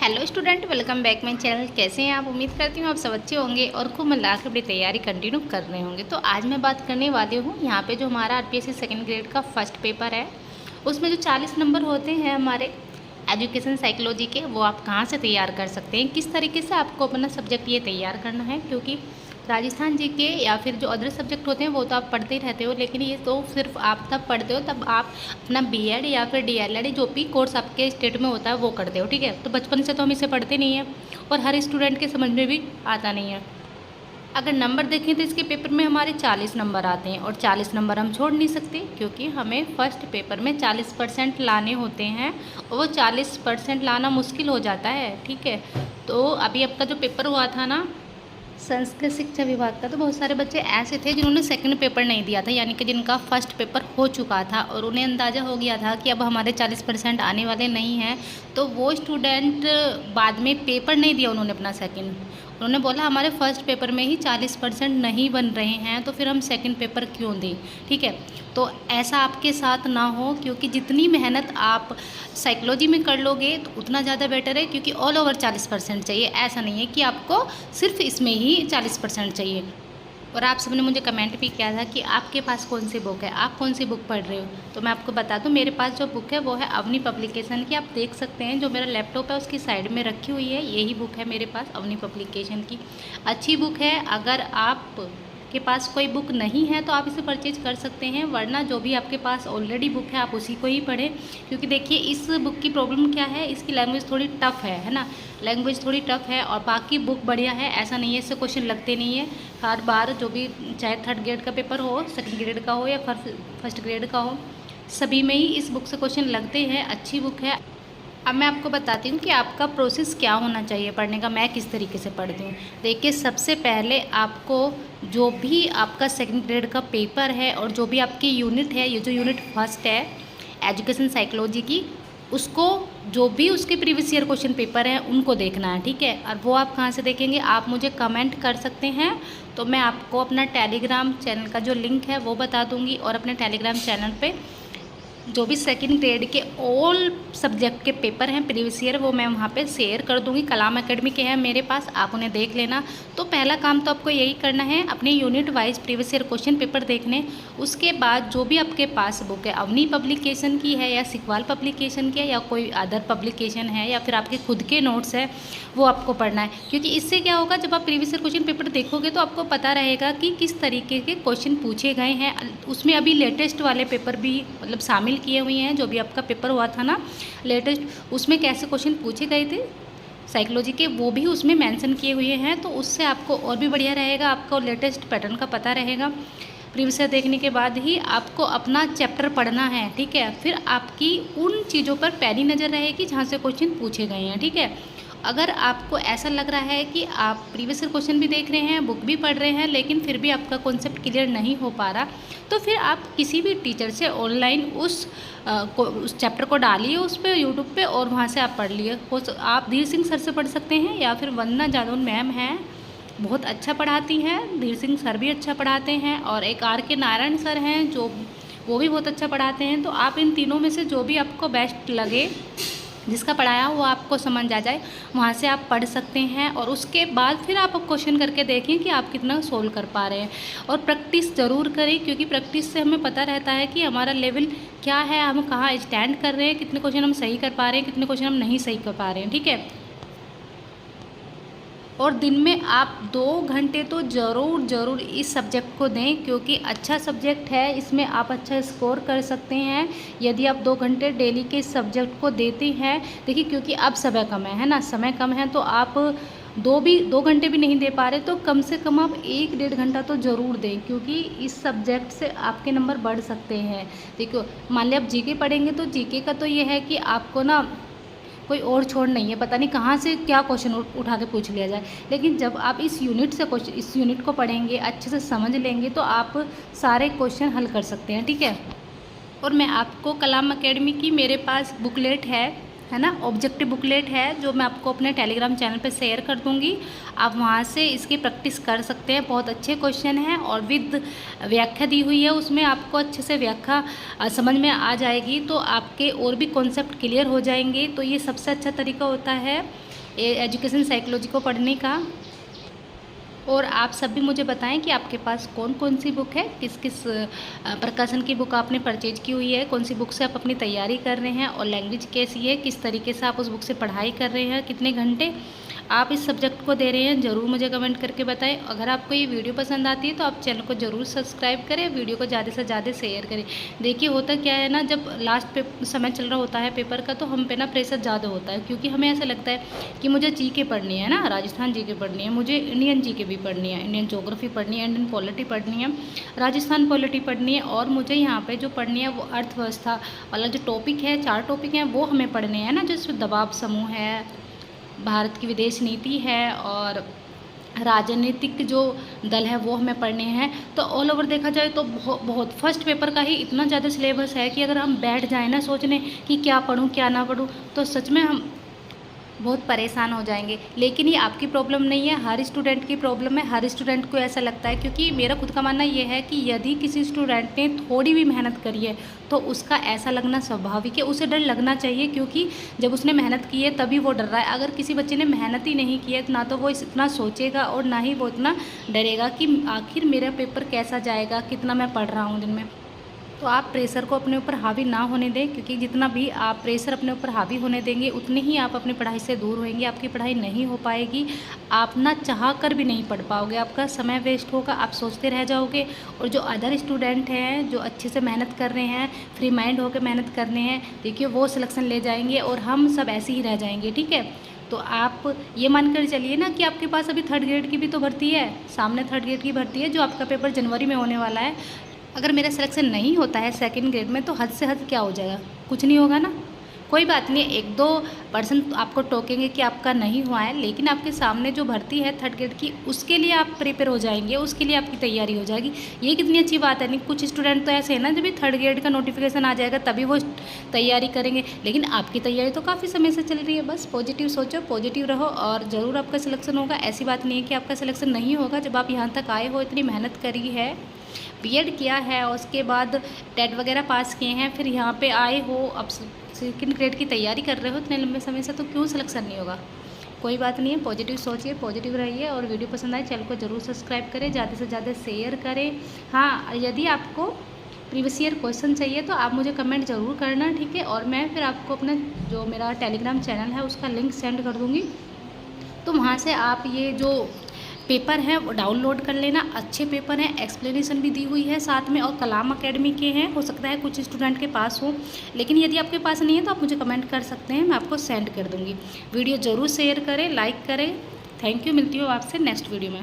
Hello student, welcome back my channel. कैसे हैं आप? उम्मीद करती हूँ आप सब अच्छे होंगे और खूब मन लगा के अपनी तैयारी कंटिन्यू कर रहे होंगे। तो आज मैं बात करने वाली हूँ यहाँ पे जो हमारा आरपीएससी सेकंड ग्रेड का फर्स्ट पेपर है, उसमें जो 40 नंबर होते हैं हमारे एजुकेशन साइकोलॉजी के, वो आप कहाँ से तैयार कर सकते हैं, किस तरीके से आपको अपना सब्जेक्ट ये तैयार करना है। क्योंकि राजस्थान जी के या फिर जो अदर सब्जेक्ट होते हैं वो तो आप पढ़ते ही रहते हो, लेकिन ये तो सिर्फ आप तब पढ़ते हो तब आप अपना बीएड या फिर डीएलएड जो भी कोर्स आपके स्टेट में होता है वो करते हो। ठीक है, तो बचपन से तो हम इसे पढ़ते नहीं हैं और हर स्टूडेंट के समझ में भी आता नहीं है। अगर नंबर देखें तो इसके पेपर में हमारे 40 नंबर आते हैं और 40 नंबर हम छोड़ नहीं सकते, क्योंकि हमें फर्स्ट पेपर में 40% लाने होते हैं और वो 40% लाना मुश्किल हो जाता है। ठीक है, तो अभी आपका जो पेपर हुआ था ना संस्कृत शिक्षा विभाग का, तो बहुत सारे बच्चे ऐसे थे जिन्होंने सेकंड पेपर नहीं दिया था, यानी कि जिनका फर्स्ट पेपर हो चुका था और उन्हें अंदाज़ा हो गया था कि अब हमारे 40% आने वाले नहीं हैं। तो वो स्टूडेंट बाद में पेपर नहीं दिया उन्होंने अपना सेकंड। उन्होंने बोला हमारे फर्स्ट पेपर में ही 40% नहीं बन रहे हैं, तो फिर हम सेकंड पेपर क्यों दें। ठीक है, तो ऐसा आपके साथ ना हो, क्योंकि जितनी मेहनत आप साइकोलॉजी में कर लोगे तो उतना ज़्यादा बेटर है, क्योंकि ऑल ओवर 40% चाहिए। ऐसा नहीं है कि आपको सिर्फ इसमें ही 40% चाहिए। और आप सबने मुझे कमेंट भी किया था कि आपके पास कौन सी बुक है, आप कौन सी बुक पढ़ रहे हो। तो मैं आपको बता दूं, मेरे पास जो बुक है वो है अवनी पब्लिकेशन की। आप देख सकते हैं जो मेरा लैपटॉप है उसकी साइड में रखी हुई है, यही बुक है मेरे पास अवनी पब्लिकेशन की। अच्छी बुक है। अगर आप के पास कोई बुक नहीं है तो आप इसे परचेज कर सकते हैं, वरना जो भी आपके पास ऑलरेडी बुक है आप उसी को ही पढ़ें। क्योंकि देखिए इस बुक की प्रॉब्लम क्या है, इसकी लैंग्वेज थोड़ी टफ़ है ना, लैंग्वेज थोड़ी टफ़ है। और बाकी बुक बढ़िया है, ऐसा नहीं है इससे क्वेश्चन लगते नहीं है। हर बार जो भी, चाहे थर्ड ग्रेड का पेपर हो, सेकंड ग्रेड का हो या फर्स्ट ग्रेड का हो, सभी में ही इस बुक से क्वेश्चन लगते हैं। अच्छी बुक है। अब मैं आपको बताती हूँ कि आपका प्रोसेस क्या होना चाहिए पढ़ने का, मैं किस तरीके से पढ़ती हूँ। देखिए, सबसे पहले आपको जो भी आपका सेकंड ग्रेड का पेपर है और जो भी आपकी यूनिट है, ये जो यूनिट फर्स्ट है एजुकेशन साइकोलॉजी की, उसको जो भी उसके प्रीवियस ईयर क्वेश्चन पेपर हैं उनको देखना है। ठीक है, और वो आप कहाँ से देखेंगे, आप मुझे कमेंट कर सकते हैं, तो मैं आपको अपना टेलीग्राम चैनल का जो लिंक है वो बता दूँगी। और अपने टेलीग्राम चैनल पर जो भी सेकंड ग्रेड के ऑल सब्जेक्ट के पेपर हैं प्रीवियस ईयर, वो मैं वहाँ पे शेयर कर दूँगी। कलाम एकेडमी के हैं मेरे पास, आप उन्हें देख लेना। तो पहला काम तो आपको यही करना है, अपने unit wise previous year question paper देखने। उसके बाद जो भी आपके पास बुक है, अवनी पब्लिकेशन की है या सिकवाल पब्लिकेशन की है या कोई अदर पब्लिकेशन है या फिर आपके खुद के नोट्स है, वो आपको पढ़ना है। क्योंकि इससे क्या होगा, जब आप प्रीवियस ईयर क्वेश्चन पेपर देखोगे तो आपको पता रहेगा कि किस तरीके के क्वेश्चन पूछे गए हैं। उसमें अभी लेटेस्ट वाले पेपर भी मतलब शामिल किए हुए हैं। जो भी आपका पेपर हुआ था ना लेटेस्ट, उसमें कैसे क्वेश्चन पूछे गए थे साइकोलॉजी के, वो भी उसमें मेंशन किए हुए हैं। तो उससे आपको और भी बढ़िया रहेगा, आपको लेटेस्ट पैटर्न का पता रहेगा। प्रीवियस ईयर देखने के बाद ही आपको अपना चैप्टर पढ़ना है। ठीक है, फिर आपकी उन चीज़ों पर पैनी नज़र रहेगी जहाँ से क्वेश्चन पूछे गए हैं। ठीक है, अगर आपको ऐसा लग रहा है कि आप प्रीवियस ईयर क्वेश्चन भी देख रहे हैं, बुक भी पढ़ रहे हैं, लेकिन फिर भी आपका कॉन्सेप्ट क्लियर नहीं हो पा रहा, तो फिर आप किसी भी टीचर से ऑनलाइन उस चैप्टर को डालिए उस पर यूट्यूब पे, और वहाँ से आप पढ़ लिए। आप धीर सिंह सर से पढ़ सकते हैं, या फिर वंदना जादौन मैम हैं, बहुत अच्छा पढ़ाती हैं। धीर सिंह सर भी अच्छा पढ़ाते हैं, और एक आर के नारायण सर हैं जो वो भी बहुत अच्छा पढ़ाते हैं। तो आप इन तीनों में से जो भी आपको बेस्ट लगे, जिसका पढ़ाया वो आपको समझ आ जाए, वहाँ से आप पढ़ सकते हैं। और उसके बाद फिर आप क्वेश्चन करके देखें कि आप कितना सोल्व कर पा रहे हैं। और प्रैक्टिस ज़रूर करें, क्योंकि प्रैक्टिस से हमें पता रहता है कि हमारा लेवल क्या है, हम कहाँ स्टैंड कर रहे हैं, कितने क्वेश्चन हम सही कर पा रहे हैं, कितने क्वेश्चन हम नहीं सही कर पा रहे हैं। ठीक है, और दिन में आप 2 घंटे तो ज़रूर इस सब्जेक्ट को दें, क्योंकि अच्छा सब्जेक्ट है, इसमें आप अच्छा स्कोर कर सकते हैं यदि आप 2 घंटे डेली के इस सब्जेक्ट को देते हैं। देखिए, क्योंकि अब समय कम है ना, समय कम है, तो आप 2 घंटे भी नहीं दे पा रहे तो कम से कम आप 1-1.5 घंटा तो ज़रूर दें, क्योंकि इस सब्जेक्ट से आपके नंबर बढ़ सकते हैं। देखो, मान लिया आप जीके पढ़ेंगे तो जीके का तो ये है कि आपको ना कोई और छोड़ नहीं है, पता नहीं कहाँ से क्या क्वेश्चन उठा के पूछ लिया जाए। लेकिन जब आप इस यूनिट को पढ़ेंगे, अच्छे से समझ लेंगे, तो आप सारे क्वेश्चन हल कर सकते हैं। ठीक है, और मैं आपको कलाम एकेडमी की मेरे पास बुकलेट है ना, ऑब्जेक्टिव बुकलेट है, जो मैं आपको अपने टेलीग्राम चैनल पे शेयर कर दूंगी। आप वहाँ से इसकी प्रैक्टिस कर सकते हैं। बहुत अच्छे क्वेश्चन हैं और विद व्याख्या दी हुई है, उसमें आपको अच्छे से व्याख्या समझ में आ जाएगी, तो आपके और भी कॉन्सेप्ट क्लियर हो जाएंगे। तो ये सबसे अच्छा तरीका होता है एजुकेशन साइकोलॉजी को पढ़ने का। और आप सब भी मुझे बताएं कि आपके पास कौन कौन सी बुक है, किस किस प्रकाशन की बुक आपने परचेज की हुई है, कौन सी बुक से आप अपनी तैयारी कर रहे हैं और लैंग्वेज कैसी है, किस तरीके से आप उस बुक से पढ़ाई कर रहे हैं, कितने घंटे आप इस सब्जेक्ट को दे रहे हैं, ज़रूर मुझे कमेंट करके बताएं। अगर आपको ये वीडियो पसंद आती है तो आप चैनल को ज़रूर सब्सक्राइब करें, वीडियो को ज़्यादा से ज़्यादा शेयर करें। देखिए होता क्या है ना, जब लास्ट समय चल रहा होता है पेपर का तो हम पे ना प्रेशर ज़्यादा होता है, क्योंकि हमें ऐसा लगता है कि मुझे जीके पढ़नी है ना, राजस्थान जीके पढ़नी है, मुझे इंडियन जीके भी पढ़नी है, इंडियन ज्योग्राफी पढ़नी है, इंडियन पॉलिटी पढ़नी है, राजस्थान पॉलिटी पढ़नी है, और मुझे यहाँ पे जो पढ़नी है वो अर्थव्यवस्था वाला जो टॉपिक है, 4 टॉपिक हैं वो हमें पढ़ने हैं ना, जो दबाव समूह है, भारत की विदेश नीति है और राजनीतिक जो दल है वो हमें पढ़ने हैं। तो ऑल ओवर देखा जाए तो बहुत फर्स्ट पेपर का ही इतना ज़्यादा सिलेबस है कि अगर हम बैठ जाएं ना सोचने कि क्या पढूं क्या ना पढूं तो सच में हम बहुत परेशान हो जाएंगे। लेकिन ये आपकी प्रॉब्लम नहीं है, हर स्टूडेंट की प्रॉब्लम है, हर स्टूडेंट को ऐसा लगता है। क्योंकि मेरा खुद का मानना ये है कि यदि किसी स्टूडेंट ने थोड़ी भी मेहनत करी है तो उसका ऐसा लगना स्वाभाविक है, उसे डर लगना चाहिए, क्योंकि जब उसने मेहनत की है तभी वो डर रहा है। अगर किसी बच्चे ने मेहनत ही नहीं की है ना तो वो इतना सोचेगा और ना ही वो इतना डरेगा कि आखिर मेरा पेपर कैसा जाएगा, कितना मैं पढ़ रहा हूँ दिन में। तो आप प्रेशर को अपने ऊपर हावी ना होने दें, क्योंकि जितना भी आप प्रेशर अपने ऊपर हावी होने देंगे उतनी ही आप अपनी पढ़ाई से दूर होंगे, आपकी पढ़ाई नहीं हो पाएगी, आप ना चाह कर भी नहीं पढ़ पाओगे, आपका समय वेस्ट होगा, आप सोचते रह जाओगे। और जो अदर स्टूडेंट हैं जो अच्छे से मेहनत कर रहे हैं, फ्री माइंड होकर मेहनत कर रहे हैं, देखिए वो सिलेक्शन ले जाएंगे और हम सब ऐसे ही रह जाएंगे। ठीक है, तो आप ये मानकर चलिए ना कि आपके पास अभी 3rd ग्रेड की भी तो भर्ती है, सामने 3rd ग्रेड की भर्ती है जो आपका पेपर जनवरी में होने वाला है। अगर मेरा सिलेक्शन नहीं होता है 2nd ग्रेड में तो हद से हद क्या हो जाएगा, कुछ नहीं होगा ना। कोई बात नहीं, 1-2% आपको टोकेंगे कि आपका नहीं हुआ है, लेकिन आपके सामने जो भर्ती है 3rd ग्रेड की उसके लिए आप प्रिपेयर हो जाएंगे, उसके लिए आपकी तैयारी हो जाएगी। ये कितनी अच्छी बात है। नहीं, कुछ स्टूडेंट तो ऐसे है ना जब भी 3rd ग्रेड का नोटिफिकेशन आ जाएगा तभी वो तैयारी करेंगे, लेकिन आपकी तैयारी तो काफ़ी समय से चल रही है। बस पॉजिटिव सोचो, पॉजिटिव रहो और ज़रूर आपका सिलेक्शन होगा। ऐसी बात नहीं है कि आपका सिलेक्शन नहीं होगा। जब आप यहाँ तक आए हो, इतनी मेहनत करी है, बीएड किया है और उसके बाद टेट वगैरह पास किए हैं, फिर यहाँ पे आए हो, अब 2nd ग्रेड की तैयारी कर रहे हो इतने लंबे समय से, तो क्यों सिलेक्शन नहीं होगा। कोई बात नहीं है, पॉजिटिव सोचिए, पॉजिटिव रहिए और वीडियो पसंद आए चैनल को ज़रूर सब्सक्राइब करें, ज़्यादा से ज़्यादा शेयर करें। हाँ, यदि आपको प्रीवियस ईयर क्वेश्चन चाहिए तो आप मुझे कमेंट ज़रूर करना, ठीक है। और मैं फिर आपको अपना जो मेरा टेलीग्राम चैनल है उसका लिंक सेंड कर दूँगी, तो वहाँ से आप ये जो पेपर है वो डाउनलोड कर लेना। अच्छे पेपर हैं, एक्सप्लेनेशन भी दी हुई है साथ में, और कलाम अकेडमी के हैं। हो सकता है कुछ स्टूडेंट के पास हो, लेकिन यदि आपके पास नहीं है तो आप मुझे कमेंट कर सकते हैं, मैं आपको सेंड कर दूँगी। वीडियो ज़रूर शेयर करें, लाइक करें। थैंक यू, मिलती हूँ आपसे नेक्स्ट वीडियो में।